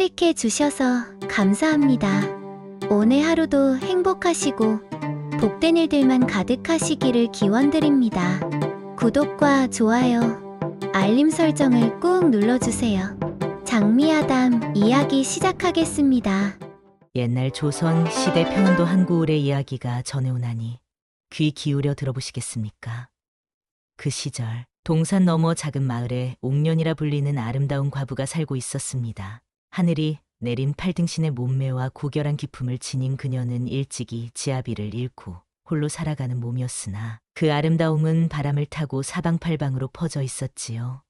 클릭해 주셔서 감사합니다. 오늘 하루도 행복하시고 복된 일들만 가득하시기를 기원드립니다. 구독과 좋아요, 알림 설정을 꾹 눌러주세요. 장미아담 이야기 시작하겠습니다. 옛날 조선 시대 평안도 한 고을의 이야기가 전해오나니 귀 기울여 들어보시겠습니까? 그 시절 동산 너머 작은 마을에 옥년이라 불리는 아름다운 과부가 살고 있었습니다. 하늘이 내린 팔등신의 몸매와 구결한 기품을 지닌 그녀는 일찍이 지아비를 잃고 홀로 살아가는 몸이었으나 그 아름다움은 바람을 타고 사방팔방으로 퍼져 있었지요.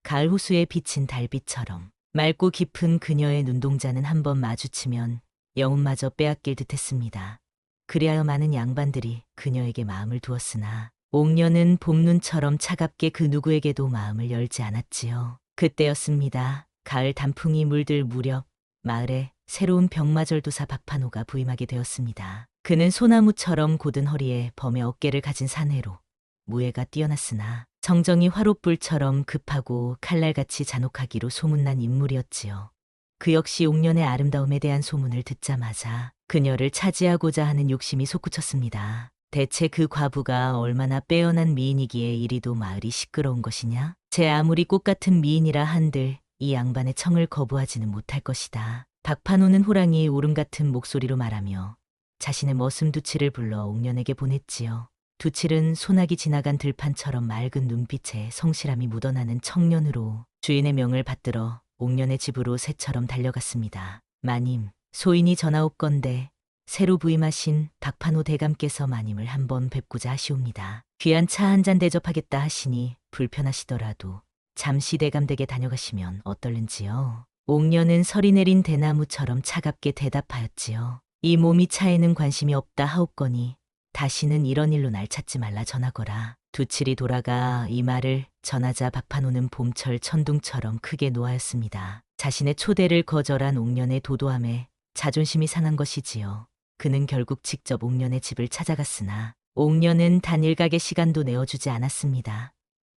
가을 호수에 비친 달빛처럼 맑고 깊은 그녀의 눈동자는 한번 마주치면 영혼마저 빼앗길 듯했습니다. 그리하여 많은 양반들이 그녀에게 마음을 두었으나 옥년은 봄눈처럼 차갑게 그 누구에게도 마음을 열지 않았지요. 그때였습니다. 가을 단풍이 물들 무렵 마을에 새로운 병마절도사 박판호가 부임하게 되었습니다. 그는 소나무처럼 곧은 허리에 범의 어깨를 가진 사내로 무예가 뛰어났으나 정정이 화롯불처럼 급하고 칼날같이 잔혹하기로 소문난 인물이었지요. 그 역시 옥년의 아름다움에 대한 소문을 듣자마자 그녀를 차지하고자 하는 욕심이 솟구쳤습니다. 대체 그 과부가 얼마나 빼어난 미인이기에 이리도 마을이 시끄러운 것이냐? 제 아무리 꽃같은 미인이라 한들 이 양반의 청을 거부하지는 못할 것이다. 박판호는 호랑이의 울음 같은 목소리로 말하며 자신의 머슴 두칠을 불러 옥년에게 보냈지요. 두칠은 소나기 지나간 들판처럼 맑은 눈빛에 성실함이 묻어나는 청년으로 주인의 명을 받들어 옥년의 집으로 새처럼 달려갔습니다. 마님, 소인이 전하옵건대 새로 부임하신 박판호 대감께서 마님을 한번 뵙고자 하시옵니다. 귀한 차 한 잔 대접하겠다 하시니 불편하시더라도 잠시 대감댁에 다녀가시면 어떨는지요. 옥년은 서리 내린 대나무처럼 차갑게 대답하였지요. 이 몸이 차에는 관심이 없다 하옵거니 다시는 이런 일로 날 찾지 말라 전하거라. 두칠이 돌아가 이 말을 전하자 박판호는 봄철 천둥처럼 크게 노하였습니다. 자신의 초대를 거절한 옥년의 도도함에 자존심이 상한 것이지요. 그는 결국 직접 옥년의 집을 찾아갔으나 옥년은 단 일각의 시간도 내어주지 않았습니다.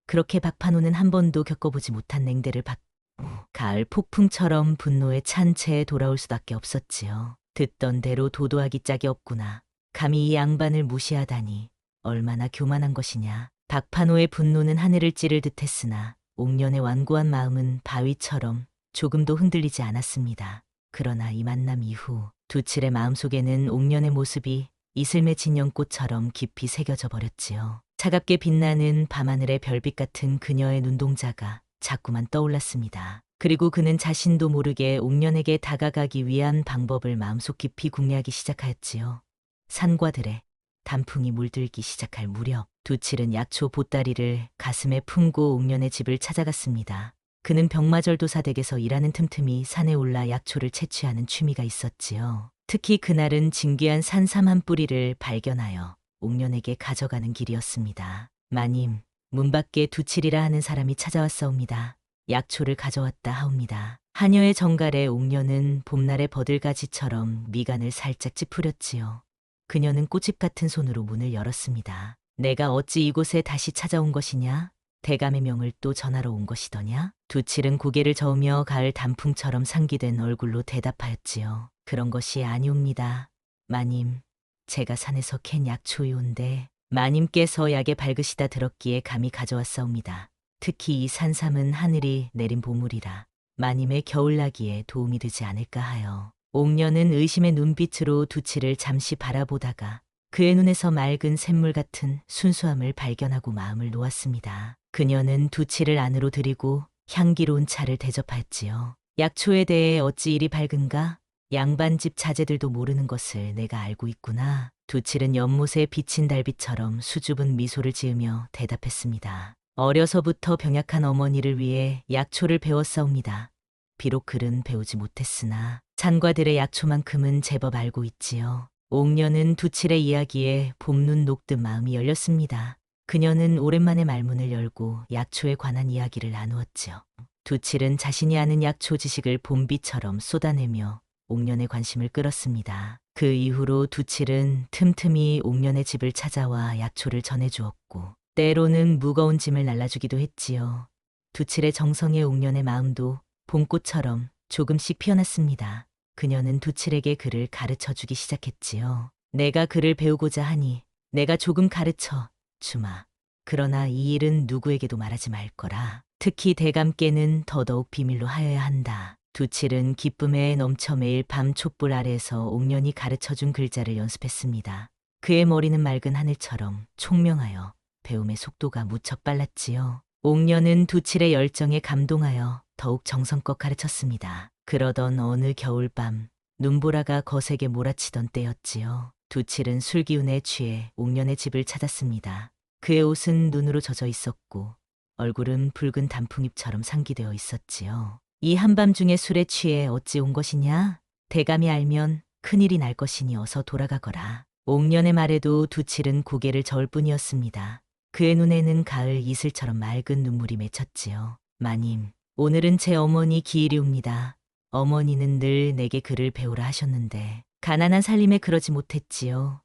그렇게 박판호는 한 번도 겪어보지 못한 냉대를 받고 가을 폭풍처럼 분노에 찬 채 돌아올 수밖에 없었지요. 듣던 대로 도도하기 짝이 없구나. 감히 이 양반을 무시하다니 얼마나 교만한 것이냐. 박판호의 분노는 하늘을 찌를 듯했으나 옥년의 완고한 마음은 바위처럼 조금도 흔들리지 않았습니다. 그러나 이 만남 이후 두칠의 마음속에는 옥년의 모습이 이슬 맺힌 연꽃처럼 깊이 새겨져 버렸지요. 차갑게 빛나는 밤하늘의 별빛 같은 그녀의 눈동자가 자꾸만 떠올랐습니다. 그리고 그는 자신도 모르게 옥년에게 다가가기 위한 방법을 마음속 깊이 궁리하기 시작하였지요. 산과들에 단풍이 물들기 시작할 무렵 두칠은 약초 보따리를 가슴에 품고 옥년의 집을 찾아갔습니다. 그는 병마절도사 댁에서 일하는 틈틈이 산에 올라 약초를 채취하는 취미가 있었지요. 특히 그날은 진귀한 산삼 한 뿌리를 발견하여 옥년에게 가져가는 길이었습니다. 마님, 문 밖에 두칠이라 하는 사람이 찾아왔사옵니다. 약초를 가져왔다 하옵니다. 하녀의 정갈에 옥년은 봄날의 버들가지처럼 미간을 살짝 찌푸렸지요. 그녀는 꽃잎 같은 손으로 문을 열었습니다. 내가 어찌 이곳에 다시 찾아온 것이냐? 대감의 명을 또 전하러 온 것이더냐? 두칠은 고개를 저으며 가을 단풍처럼 상기된 얼굴로 대답하였지요. 그런 것이 아니옵니다. 마님, 제가 산에서 캔 약초이온데 마님께서 약에 밝으시다 들었기에 감히 가져왔사옵니다. 특히 이 산삼은 하늘이 내린 보물이라 마님의 겨울나기에 도움이 되지 않을까 하여. 옥년은 의심의 눈빛으로 두칠을 잠시 바라보다가 그의 눈에서 맑은 샘물 같은 순수함을 발견하고 마음을 놓았습니다. 그녀는 두칠을 안으로 들이고 향기로운 차를 대접하였지요. 약초에 대해 어찌 이리 밝은가? 양반집 자제들도 모르는 것을 내가 알고 있구나. 두칠은 연못에 비친 달빛처럼 수줍은 미소를 지으며 대답했습니다. 어려서부터 병약한 어머니를 위해 약초를 배웠사옵니다. 비록 글은 배우지 못했으나 산과들의 약초만큼은 제법 알고 있지요. 옥년은 두칠의 이야기에 봄눈 녹듯 마음이 열렸습니다. 그녀는 오랜만에 말문을 열고 약초에 관한 이야기를 나누었지요. 두칠은 자신이 아는 약초 지식을 봄비처럼 쏟아내며 옥년의 관심을 끌었습니다. 그 이후로 두칠은 틈틈이 옥년의 집을 찾아와 약초를 전해주었고 때로는 무거운 짐을 날라주기도 했지요. 두칠의 정성에 옥년의 마음도 봄꽃처럼 조금씩 피어났습니다. 그녀는 두칠에게 글을 가르쳐 주기 시작했지요. 내가 글을 배우고자 하니 내가 조금 가르쳐 주마. 그러나 이 일은 누구에게도 말하지 말 거라. 특히 대감께는 더더욱 비밀로 하여야 한다. 두칠은 기쁨에 넘쳐 매일 밤 촛불 아래에서 옥년이 가르쳐준 글자를 연습했습니다. 그의 머리는 맑은 하늘처럼 총명하여 배움의 속도가 무척 빨랐지요. 옥년은 두칠의 열정에 감동하여 더욱 정성껏 가르쳤습니다. 그러던 어느 겨울밤 눈보라가 거세게 몰아치던 때였지요. 두칠은 술기운에 취해 옥년의 집을 찾았습니다. 그의 옷은 눈으로 젖어 있었고 얼굴은 붉은 단풍잎처럼 상기되어 있었지요. 이 한밤중에 술에 취해 어찌 온 것이냐? 대감이 알면 큰일이 날 것이니 어서 돌아가거라. 옥년의 말에도 두칠은 고개를 저을 뿐이었습니다. 그의 눈에는 가을 이슬처럼 맑은 눈물이 맺혔지요. 마님, 오늘은 제 어머니 기일이옵니다. 어머니는 늘 내게 글을 배우라 하셨는데 가난한 살림에 그러지 못했지요.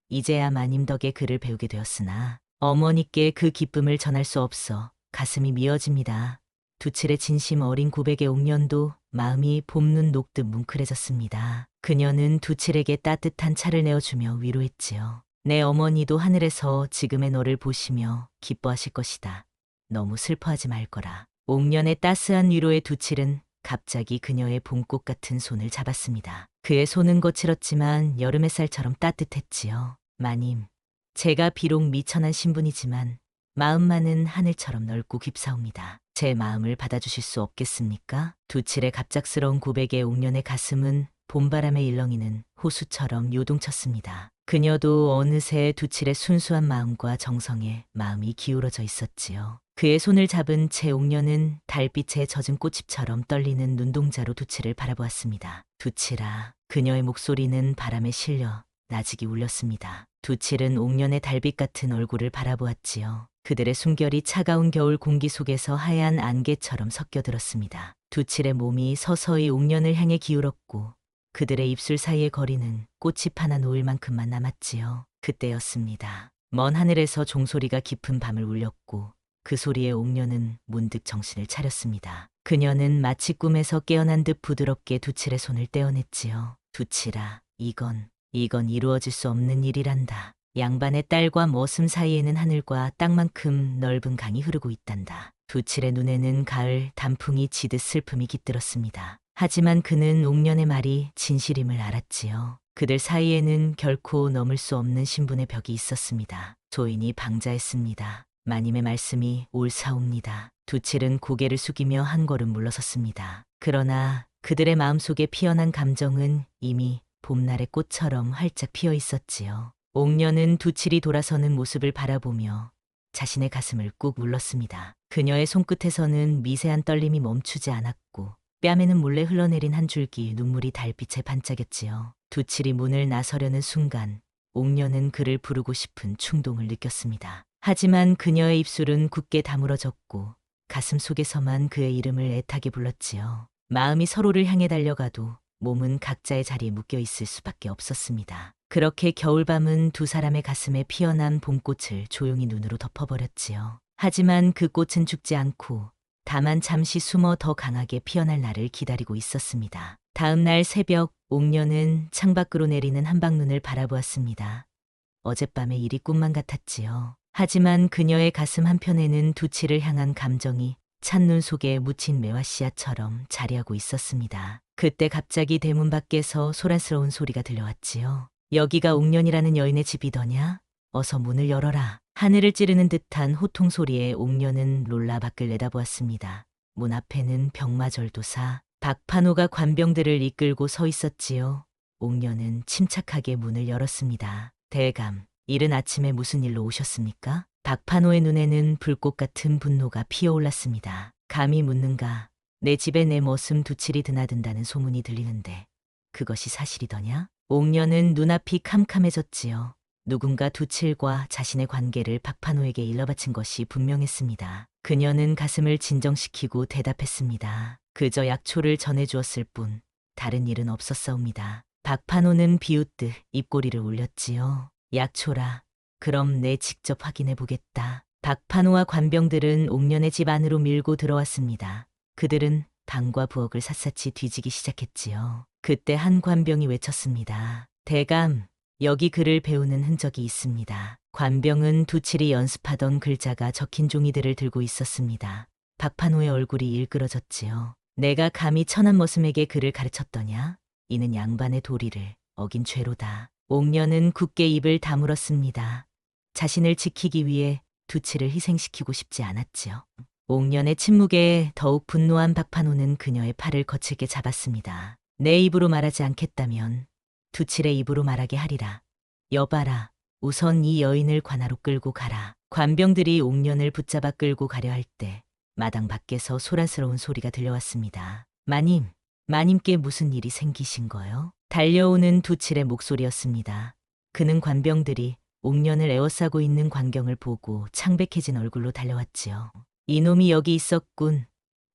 이제야 마님 덕에 글을 배우게 되었으나 어머니께 그 기쁨을 전할 수 없어 가슴이 미어집니다. 두칠의 진심 어린 고백에 옥년도 마음이 봄눈 녹듯 뭉클해졌습니다. 그녀는 두칠에게 따뜻한 차를 내어주며 위로했지요. 내 어머니도 하늘에서 지금의 너를 보시며 기뻐하실 것이다. 너무 슬퍼하지 말 거라. 옥년의 따스한 위로에 두칠은 갑자기 그녀의 봄꽃 같은 손을 잡았습니다. 그의 손은 거칠었지만 여름 햇살처럼 따뜻했지요. 마님, 제가 비록 미천한 신분이지만 마음만은 하늘처럼 넓고 깊사옵니다. 제 마음을 받아주실 수 없겠습니까? 두칠의 갑작스러운 고백에 옥년의 가슴은 봄바람에 일렁이는 호수처럼 요동쳤습니다. 그녀도 어느새 두칠의 순수한 마음과 정성에 마음이 기울어져 있었지요. 그의 손을 잡은 채 옥년은 달빛에 젖은 꽃잎처럼 떨리는 눈동자로 두칠을 바라보았습니다. 두칠아, 그녀의 목소리는 바람에 실려 나직이 울렸습니다. 두칠은 옥년의 달빛 같은 얼굴을 바라보았지요. 그들의 숨결이 차가운 겨울 공기 속에서 하얀 안개처럼 섞여들었습니다. 두칠의 몸이 서서히 옥년을 향해 기울었고 그들의 입술 사이의 거리는 꽃잎 하나 놓을 만큼만 남았지요. 그때였습니다. 먼 하늘에서 종소리가 깊은 밤을 울렸고 그 소리에 옥년은 문득 정신을 차렸습니다. 그녀는 마치 꿈에서 깨어난 듯 부드럽게 두칠의 손을 떼어냈지요. 두칠아, 이건 이루어질 수 없는 일이란다. 양반의 딸과 머슴 사이에는 하늘과 땅만큼 넓은 강이 흐르고 있단다. 두칠의 눈에는 가을 단풍이 지듯 슬픔이 깃들었습니다. 하지만 그는 옥년의 말이 진실임을 알았지요. 그들 사이에는 결코 넘을 수 없는 신분의 벽이 있었습니다. 조인이 방자했습니다. 마님의 말씀이 옳사옵니다. 두칠은 고개를 숙이며 한 걸음 물러섰습니다. 그러나 그들의 마음속에 피어난 감정은 이미 봄날의 꽃처럼 활짝 피어 있었지요. 옥년은 두칠이 돌아서는 모습을 바라보며 자신의 가슴을 꾹 눌렀습니다. 그녀의 손끝에서는 미세한 떨림이 멈추지 않았고 뺨에는 몰래 흘러내린 한 줄기 눈물이 달빛에 반짝였지요. 두칠이 문을 나서려는 순간 옥년은 그를 부르고 싶은 충동을 느꼈습니다. 하지만 그녀의 입술은 굳게 다물어졌고 가슴 속에서만 그의 이름을 애타게 불렀지요. 마음이 서로를 향해 달려가도 몸은 각자의 자리에 묶여 있을 수밖에 없었습니다. 그렇게 겨울밤은 두 사람의 가슴에 피어난 봄꽃을 조용히 눈으로 덮어버렸지요. 하지만 그 꽃은 죽지 않고 다만 잠시 숨어 더 강하게 피어날 날을 기다리고 있었습니다. 다음 날 새벽 옥년은 창밖으로 내리는 한방눈을 바라보았습니다. 어젯밤의 일이 꿈만 같았지요. 하지만 그녀의 가슴 한편에는 두칠을 향한 감정이 찬눈 속에 묻힌 매화 씨앗처럼 자리하고 있었습니다. 그때 갑자기 대문 밖에서 소란스러운 소리가 들려왔지요. 여기가 옥년이라는 여인의 집이더냐? 어서 문을 열어라. 하늘을 찌르는 듯한 호통 소리에 옥년은 놀라 밖을 내다보았습니다. 문 앞에는 병마절도사 박판호가 관병들을 이끌고 서 있었지요. 옥년은 침착하게 문을 열었습니다. 대감, 이른 아침에 무슨 일로 오셨습니까? 박판호의 눈에는 불꽃 같은 분노가 피어올랐습니다. 감히 묻는가? 내 집에 내 머슴 두칠이 드나든다는 소문이 들리는데 그것이 사실이더냐? 옥년은 눈앞이 캄캄해졌지요. 누군가 두칠과 자신의 관계를 박판호에게 일러바친 것이 분명했습니다. 그녀는 가슴을 진정시키고 대답했습니다. 그저 약초를 전해주었을 뿐 다른 일은 없었사옵니다. 박판호는 비웃듯 입꼬리를 올렸지요. 약초라. 그럼 내 직접 확인해 보겠다. 박판호와 관병들은 옥년의 집 안으로 밀고 들어왔습니다. 그들은 방과 부엌을 샅샅이 뒤지기 시작했지요. 그때 한 관병이 외쳤습니다. 대감, 여기 글을 배우는 흔적이 있습니다. 관병은 두칠이 연습하던 글자가 적힌 종이들을 들고 있었습니다. 박판호의 얼굴이 일그러졌지요. 내가 감히 천한머슴에게 글을 가르쳤더냐? 이는 양반의 도리를 어긴 죄로다. 옥녀는 굳게 입을 다물었습니다. 자신을 지키기 위해 두칠을 희생시키고 싶지 않았지요. 옥년의 침묵에 더욱 분노한 박판호는 그녀의 팔을 거칠게 잡았습니다. 내 입으로 말하지 않겠다면 두칠의 입으로 말하게 하리라. 여봐라. 우선 이 여인을 관하로 끌고 가라. 관병들이 옥년을 붙잡아 끌고 가려 할 때 마당 밖에서 소란스러운 소리가 들려왔습니다. 마님께 무슨 일이 생기신 거요? 달려오는 두칠의 목소리였습니다. 그는 관병들이 옥년을 에워싸고 있는 광경을 보고 창백해진 얼굴로 달려왔지요. 이놈이 여기 있었군.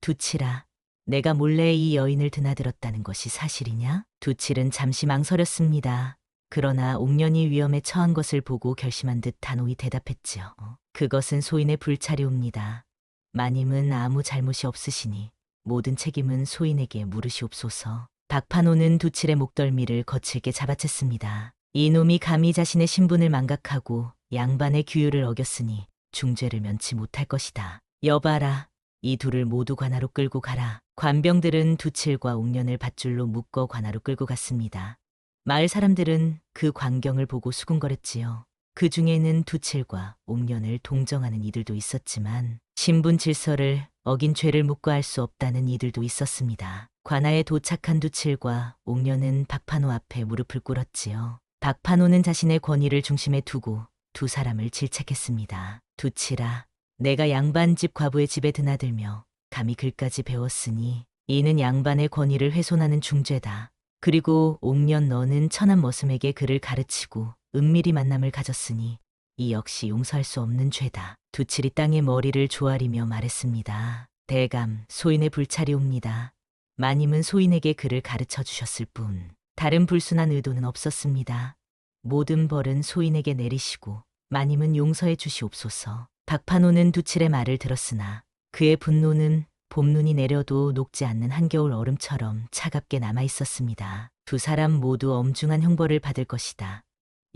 두칠아, 내가 몰래 이 여인을 드나들었다는 것이 사실이냐? 두칠은 잠시 망설였습니다. 그러나 옥년이 위험에 처한 것을 보고 결심한 듯 단호히 대답했지요. 그것은 소인의 불찰이옵니다. 마님은 아무 잘못이 없으시니 모든 책임은 소인에게 물으시옵소서. 박판호는 두칠의 목덜미를 거칠게 잡아챘습니다. 이놈이 감히 자신의 신분을 망각하고 양반의 규율을 어겼으니 중죄를 면치 못할 것이다. 여봐라. 이 둘을 모두 관하로 끌고 가라. 관병들은 두칠과 옥년을 밧줄로 묶어 관하로 끌고 갔습니다. 마을 사람들은 그 광경을 보고 수군거렸지요. 그 중에는 두칠과 옥년을 동정하는 이들도 있었지만 신분 질서를 어긴 죄를 묵과할 수 없다는 이들도 있었습니다. 관아에 도착한 두칠과 옥년은 박판호 앞에 무릎을 꿇었지요. 박판호는 자신의 권위를 중심에 두고 두 사람을 질책했습니다. 두칠아, 내가 양반집 과부의 집에 드나들며 감히 글까지 배웠으니 이는 양반의 권위를 훼손하는 중죄다. 그리고 옥년 너는 천한머슴에게 글을 가르치고 은밀히 만남을 가졌으니 이 역시 용서할 수 없는 죄다. 두칠이 땅에 머리를 조아리며 말했습니다. 대감, 소인의 불찰이옵니다. 마님은 소인에게 글을 가르쳐 주셨을 뿐 다른 불순한 의도는 없었습니다. 모든 벌은 소인에게 내리시고 마님은 용서해 주시옵소서. 박판호는 두칠의 말을 들었으나 그의 분노는 봄눈이 내려도 녹지 않는 한겨울 얼음처럼 차갑게 남아 있었습니다. 두 사람 모두 엄중한 형벌을 받을 것이다.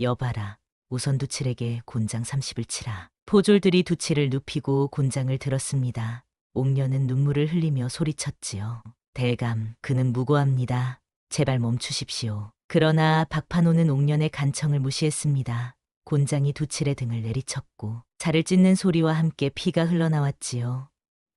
여봐라. 우선 두칠에게 곤장 30을 치라. 포졸들이 두칠을 눕히고 곤장을 들었습니다. 옥녀는 눈물을 흘리며 소리쳤지요. 대감, 그는 무고합니다. 제발 멈추십시오. 그러나 박판호는 옥년의 간청을 무시했습니다. 곤장이 두칠의 등을 내리쳤고 살을 찢는 소리와 함께 피가 흘러나왔지요.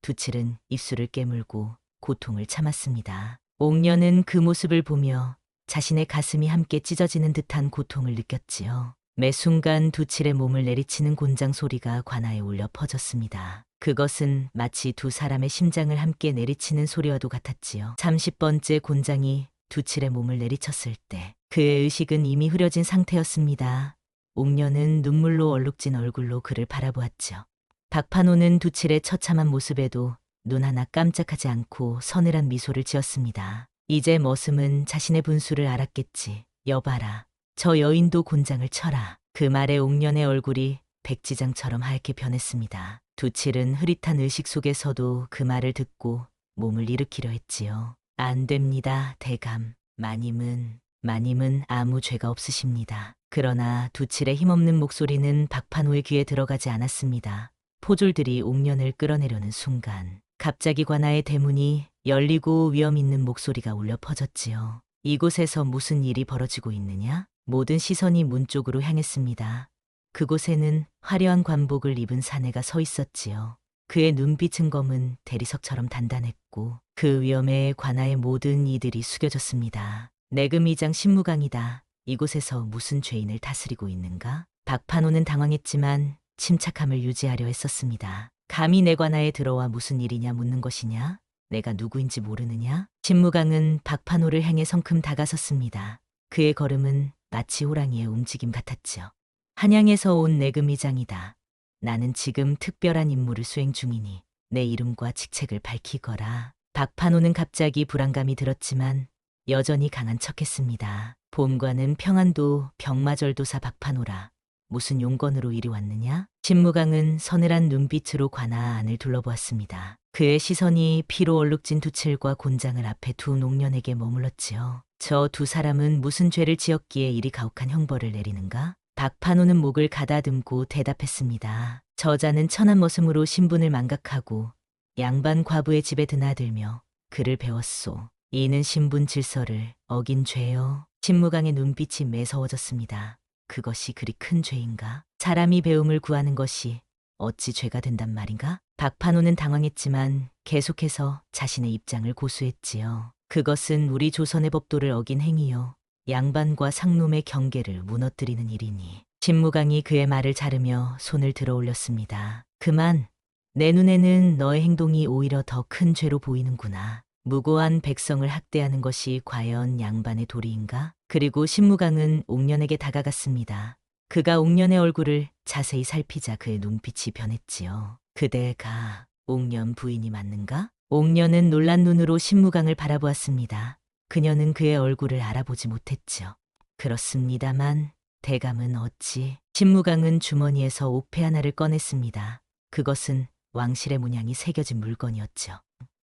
두칠은 입술을 깨물고 고통을 참았습니다. 옥년은 그 모습을 보며 자신의 가슴이 함께 찢어지는 듯한 고통을 느꼈지요. 매 순간 두칠의 몸을 내리치는 곤장 소리가 관아에 울려 퍼졌습니다. 그것은 마치 두 사람의 심장을 함께 내리치는 소리와도 같았지요. 30번째 곤장이 두칠의 몸을 내리쳤을 때 그의 의식은 이미 흐려진 상태였습니다. 옥년은 눈물로 얼룩진 얼굴로 그를 바라보았죠. 박판호는 두칠의 처참한 모습에도 눈 하나 깜짝하지 않고 서늘한 미소를 지었습니다. 이제 머슴은 자신의 분수를 알았겠지. 여봐라. 저 여인도 곤장을 쳐라. 그 말에 옥년의 얼굴이 백지장처럼 하얗게 변했습니다. 두칠은 흐릿한 의식 속에서도 그 말을 듣고 몸을 일으키려 했지요. 안 됩니다, 대감. 마님은 아무 죄가 없으십니다. 그러나 두칠의 힘없는 목소리는 박판호의 귀에 들어가지 않았습니다. 포졸들이 옥년을 끌어내려는 순간 갑자기 관아의 대문이 열리고 위험 있는 목소리가 울려 퍼졌지요. 이곳에서 무슨 일이 벌어지고 있느냐? 모든 시선이 문 쪽으로 향했습니다. 그곳에는 화려한 관복을 입은 사내가 서 있었지요. 그의 눈빛은 검은 대리석처럼 단단했고 그 위험에 관아의 모든 이들이 숙여졌습니다. 내금이장 신무강이다. 이곳에서 무슨 죄인을 다스리고 있는가? 박판호는 당황했지만 침착함을 유지하려 했었습니다. 감히 내 관아에 들어와 무슨 일이냐 묻는 것이냐? 내가 누구인지 모르느냐? 신무강은 박판호를 향해 성큼 다가섰습니다. 그의 걸음은 마치 호랑이의 움직임 같았지요. 한양에서 온 내금이장이다. 나는 지금 특별한 임무를 수행 중이니 내 이름과 직책을 밝히거라. 박판호는 갑자기 불안감이 들었지만 여전히 강한 척했습니다. 봄과는 평안도 병마절도사 박판호라. 무슨 용건으로 이리 왔느냐? 신무강은 서늘한 눈빛으로 관아 안을 둘러보았습니다. 그의 시선이 피로 얼룩진 두칠과 곤장을 앞에 두 농년에게 머물렀지요. 저 두 사람은 무슨 죄를 지었기에 이리 가혹한 형벌을 내리는가? 박판호는 목을 가다듬고 대답했습니다. 저자는 천한 머슴으로 신분을 망각하고 양반 과부의 집에 드나들며 글을 배웠소. 이는 신분 질서를 어긴 죄요. 신무강의 눈빛이 매서워졌습니다. 그것이 그리 큰 죄인가? 사람이 배움을 구하는 것이 어찌 죄가 된단 말인가? 박판호는 당황했지만 계속해서 자신의 입장을 고수했지요. 그것은 우리 조선의 법도를 어긴 행위요. 양반과 상놈의 경계를 무너뜨리는 일이니. 신무강이 그의 말을 자르며 손을 들어 올렸습니다. 그만, 내 눈에는 너의 행동이 오히려 더 큰 죄로 보이는구나. 무고한 백성을 학대하는 것이 과연 양반의 도리인가? 그리고 신무강은 옥년에게 다가갔습니다. 그가 옥년의 얼굴을 자세히 살피자 그의 눈빛이 변했지요. 그대가 옥년 부인이 맞는가? 옥년은 놀란 눈으로 신무강을 바라보았습니다. 그녀는 그의 얼굴을 알아보지 못했죠. 그렇습니다만 대감은 어찌? 신무강은 주머니에서 옥패 하나를 꺼냈습니다. 그것은 왕실의 문양이 새겨진 물건이었죠.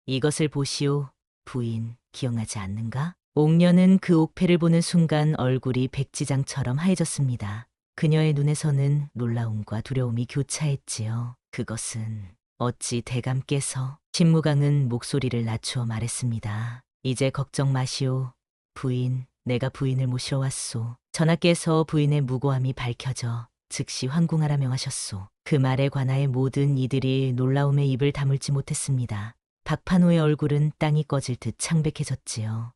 이것을 보시오, 부인, 기억나지 않는가? 옥년은 그 옥패를 보는 순간 얼굴이 백지장처럼 하얘졌습니다. 그녀의 눈에서는 놀라움과 두려움이 교차했지요. 그것은 어찌 대감께서? 신무강은 목소리를 낮추어 말했습니다. 이제 걱정 마시오, 부인, 내가 부인을 모시러 왔소. 전하께서 부인의 무고함이 밝혀져 즉시 황궁하라 명하셨소. 그 말에 관하여 모든 이들이 놀라움에 입을 다물지 못했습니다. 박판호의 얼굴은 땅이 꺼질 듯 창백해졌지요.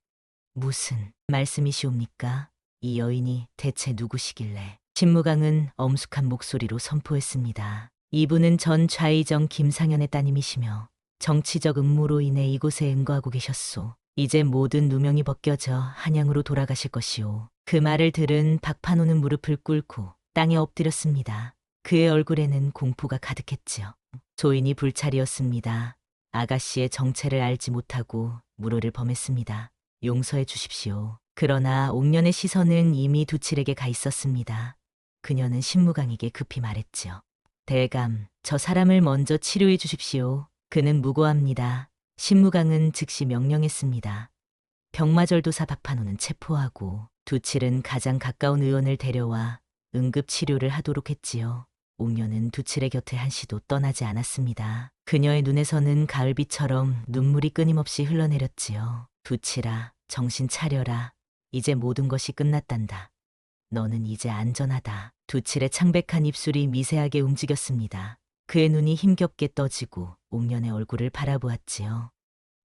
무슨 말씀이시옵니까? 이 여인이 대체 누구시길래? 신무강은 엄숙한 목소리로 선포했습니다. 이분은 전 좌의정 김상현의 따님이시며 정치적 음모로 인해 이곳에 응거하고 계셨소. 이제 모든 누명이 벗겨져 한양으로 돌아가실 것이오. 그 말을 들은 박판호는 무릎을 꿇고 땅에 엎드렸습니다. 그의 얼굴에는 공포가 가득했지요. 조인이 불찰이었습니다. 아가씨의 정체를 알지 못하고 무로를 범했습니다. 용서해 주십시오. 그러나 옥년의 시선은 이미 두칠에게 가 있었습니다. 그녀는 신무강에게 급히 말했지요. 대감, 저 사람을 먼저 치료해 주십시오. 그는 무고합니다. 신무강은 즉시 명령했습니다. 병마절도사 박판호는 체포하고 두칠은 가장 가까운 의원을 데려와 응급치료를 하도록 했지요. 옥년은 두칠의 곁에 한시도 떠나지 않았습니다. 그녀의 눈에서는 가을비처럼 눈물이 끊임없이 흘러내렸지요. 두칠아, 정신 차려라. 이제 모든 것이 끝났단다. 너는 이제 안전하다. 두칠의 창백한 입술이 미세하게 움직였습니다. 그의 눈이 힘겹게 떠지고 옥년의 얼굴을 바라보았지요.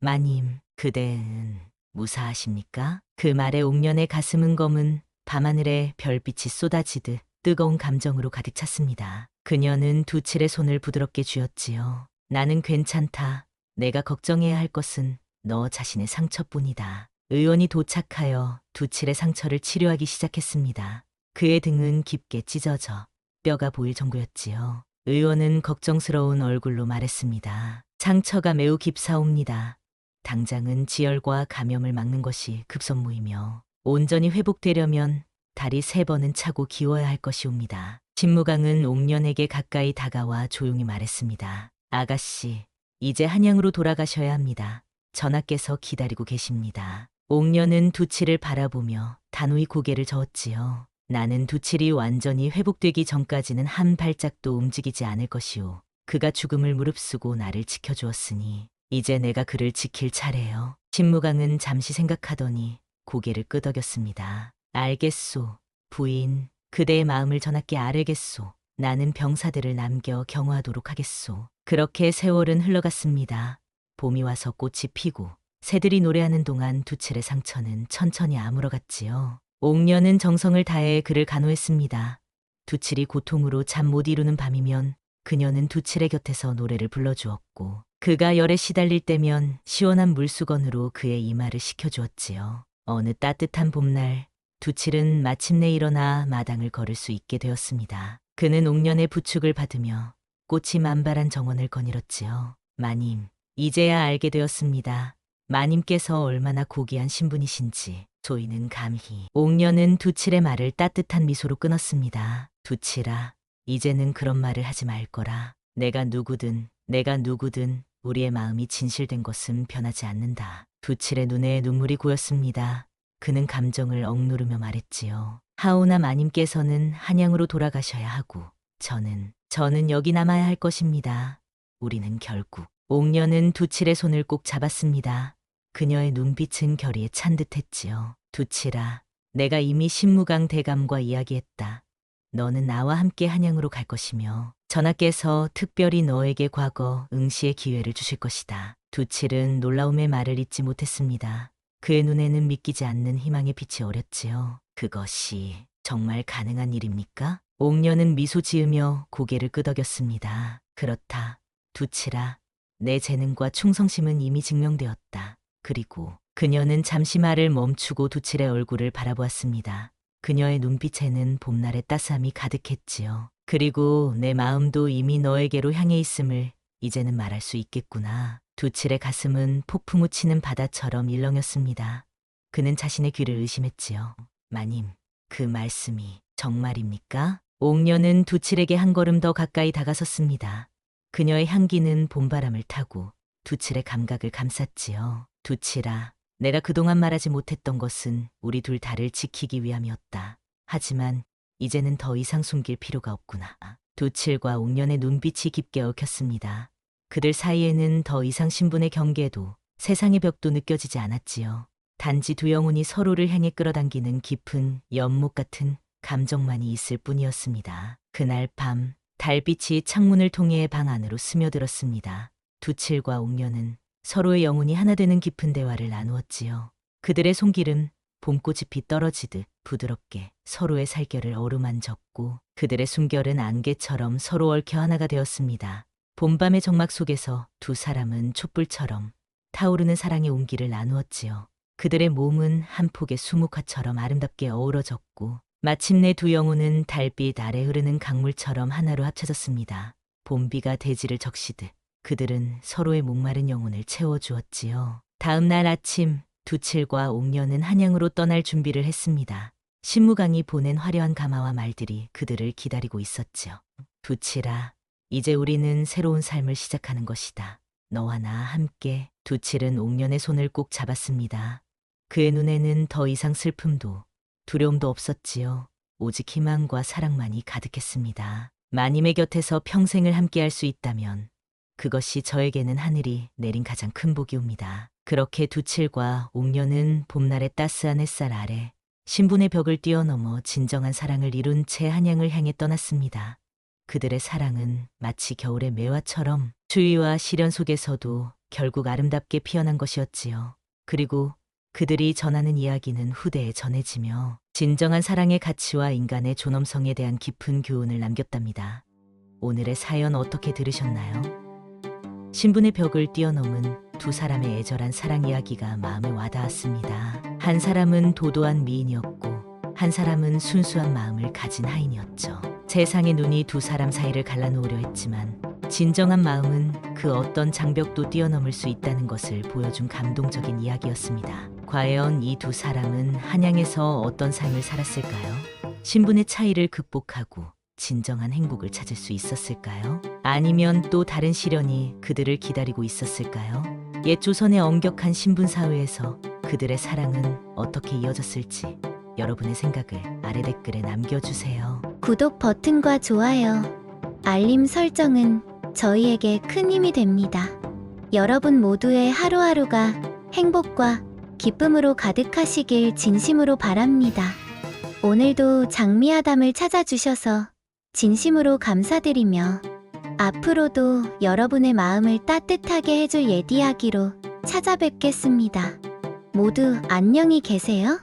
마님, 그대는 무사하십니까? 그 말에 옥년의 가슴은 검은 밤하늘에 별빛이 쏟아지듯 뜨거운 감정으로 가득 찼습니다. 그녀는 두칠의 손을 부드럽게 쥐었지요. 나는 괜찮다. 내가 걱정해야 할 것은 너 자신의 상처뿐이다. 의원이 도착하여 두칠의 상처를 치료하기 시작했습니다. 그의 등은 깊게 찢어져 뼈가 보일 정도였지요. 의원은 걱정스러운 얼굴로 말했습니다. 상처가 매우 깊사옵니다. 당장은 지혈과 감염을 막는 것이 급선무이며 온전히 회복되려면 다리 3번은 차고 기워야 할 것이옵니다. 신무강은 옥년에게 가까이 다가와 조용히 말했습니다. 아가씨, 이제 한양으로 돌아가셔야 합니다. 전하께서 기다리고 계십니다. 옥년은 두칠을 바라보며 단호히 고개를 저었지요. 나는 두칠이 완전히 회복되기 전까지는 한 발짝도 움직이지 않을 것이오. 그가 죽음을 무릅쓰고 나를 지켜주었으니 이제 내가 그를 지킬 차례요. 신무강은 잠시 생각하더니 고개를 끄덕였습니다. 알겠소, 부인. 그대의 마음을 전하께 아뢰겠소. 나는 병사들을 남겨 경호하도록 하겠소. 그렇게 세월은 흘러갔습니다. 봄이 와서 꽃이 피고 새들이 노래하는 동안 두칠의 상처는 천천히 아물어갔지요. 옥년은 정성을 다해 그를 간호했습니다. 두칠이 고통으로 잠 못 이루는 밤이면 그녀는 두칠의 곁에서 노래를 불러주었고 그가 열에 시달릴 때면 시원한 물수건으로 그의 이마를 식혀주었지요. 어느 따뜻한 봄날 두칠은 마침내 일어나 마당을 걸을 수 있게 되었습니다. 그는 옥년의 부축을 받으며 꽃이 만발한 정원을 거닐었지요. 마님, 이제야 알게 되었습니다. 마님께서 얼마나 고귀한 신분이신지 조이는 감히. 옥녀는 두칠의 말을 따뜻한 미소로 끊었습니다. 두칠아, 이제는 그런 말을 하지 말 거라. 내가 누구든 우리의 마음이 진실된 것은 변하지 않는다. 두칠의 눈에 눈물이 고였습니다. 그는 감정을 억누르며 말했지요. 하오나 마님께서는 한양으로 돌아가셔야 하고 저는 여기 남아야 할 것입니다. 우리는 결국. 옥녀는 두칠의 손을 꼭 잡았습니다. 그녀의 눈빛은 결의에 찬 듯했지요. 두칠아, 내가 이미 신무강 대감과 이야기했다. 너는 나와 함께 한양으로 갈 것이며 전하께서 특별히 너에게 과거 응시의 기회를 주실 것이다. 두칠은 놀라움의 말을 잇지 못했습니다. 그의 눈에는 믿기지 않는 희망의 빛이 어렸지요. 그것이 정말 가능한 일입니까? 옥녀는 미소 지으며 고개를 끄덕였습니다. 그렇다. 두칠아, 내 재능과 충성심은 이미 증명되었다. 그리고 그녀는 잠시 말을 멈추고 두칠의 얼굴을 바라보았습니다. 그녀의 눈빛에는 봄날의 따스함이 가득했지요. 그리고 내 마음도 이미 너에게로 향해 있음을 이제는 말할 수 있겠구나. 두칠의 가슴은 폭풍우 치는 바다처럼 일렁였습니다. 그는 자신의 귀를 의심했지요. 마님, 그 말씀이 정말입니까? 옥녀는 두칠에게 한 걸음 더 가까이 다가섰습니다. 그녀의 향기는 봄바람을 타고 두칠의 감각을 감쌌지요. 두칠아, 내가 그동안 말하지 못했던 것은 우리 둘 다를 지키기 위함이었다. 하지만 이제는 더 이상 숨길 필요가 없구나. 두칠과 옥년의 눈빛이 깊게 얽혔습니다. 그들 사이에는 더 이상 신분의 경계도 세상의 벽도 느껴지지 않았지요. 단지 두 영혼이 서로를 향해 끌어당기는 깊은 연못 같은 감정만이 있을 뿐이었습니다. 그날 밤 달빛이 창문을 통해 방 안으로 스며들었습니다. 두칠과 옥년은 서로의 영혼이 하나 되는 깊은 대화를 나누었지요. 그들의 손길은 봄꽃잎이 떨어지듯 부드럽게 서로의 살결을 어루만졌고 그들의 숨결은 안개처럼 서로 얽혀 하나가 되었습니다. 봄밤의 정막 속에서 두 사람은 촛불처럼 타오르는 사랑의 온기를 나누었지요. 그들의 몸은 한 폭의 수묵화처럼 아름답게 어우러졌고 마침내 두 영혼은 달빛 아래 흐르는 강물처럼 하나로 합쳐졌습니다. 봄비가 대지를 적시듯 그들은 서로의 목마른 영혼을 채워주었지요. 다음 날 아침 두칠과 옥녀는 한양으로 떠날 준비를 했습니다. 신무강이 보낸 화려한 가마와 말들이 그들을 기다리고 있었지요. 두칠아, 이제 우리는 새로운 삶을 시작하는 것이다. 너와 나 함께. 두칠은 옥년의 손을 꼭 잡았습니다. 그의 눈에는 더 이상 슬픔도 두려움도 없었지요. 오직 희망과 사랑만이 가득했습니다. 마님의 곁에서 평생을 함께할 수 있다면 그것이 저에게는 하늘이 내린 가장 큰 복이옵니다. 그렇게 두칠과 옥녀는 봄날의 따스한 햇살 아래 신분의 벽을 뛰어넘어 진정한 사랑을 이룬 채 한양을 향해 떠났습니다. 그들의 사랑은 마치 겨울의 매화처럼 추위와 시련 속에서도 결국 아름답게 피어난 것이었지요. 그리고 그들이 전하는 이야기는 후대에 전해지며 진정한 사랑의 가치와 인간의 존엄성에 대한 깊은 교훈을 남겼답니다. 오늘의 사연 어떻게 들으셨나요? 신분의 벽을 뛰어넘은 두 사람의 애절한 사랑 이야기가 마음에 와닿았습니다. 한 사람은 도도한 미인이었고 한 사람은 순수한 마음을 가진 하인이었죠. 세상의 눈이 두 사람 사이를 갈라놓으려 했지만 진정한 마음은 그 어떤 장벽도 뛰어넘을 수 있다는 것을 보여준 감동적인 이야기였습니다. 과연 이 두 사람은 한양에서 어떤 삶을 살았을까요? 신분의 차이를 극복하고 진정한 행복을 찾을 수 있었을까요? 아니면 또 다른 시련이 그들을 기다리고 있었을까요? 옛 조선의 엄격한 신분 사회에서 그들의 사랑은 어떻게 이어졌을지 여러분의 생각을 아래 댓글에 남겨주세요. 구독 버튼과 좋아요, 알림 설정은 저희에게 큰 힘이 됩니다. 여러분 모두의 하루하루가 행복과 기쁨으로 가득하시길 진심으로 바랍니다. 오늘도 장미아담을 찾아주셔서 진심으로 감사드리며 앞으로도 여러분의 마음을 따뜻하게 해줄 옛이야기로 찾아뵙겠습니다. 모두 안녕히 계세요.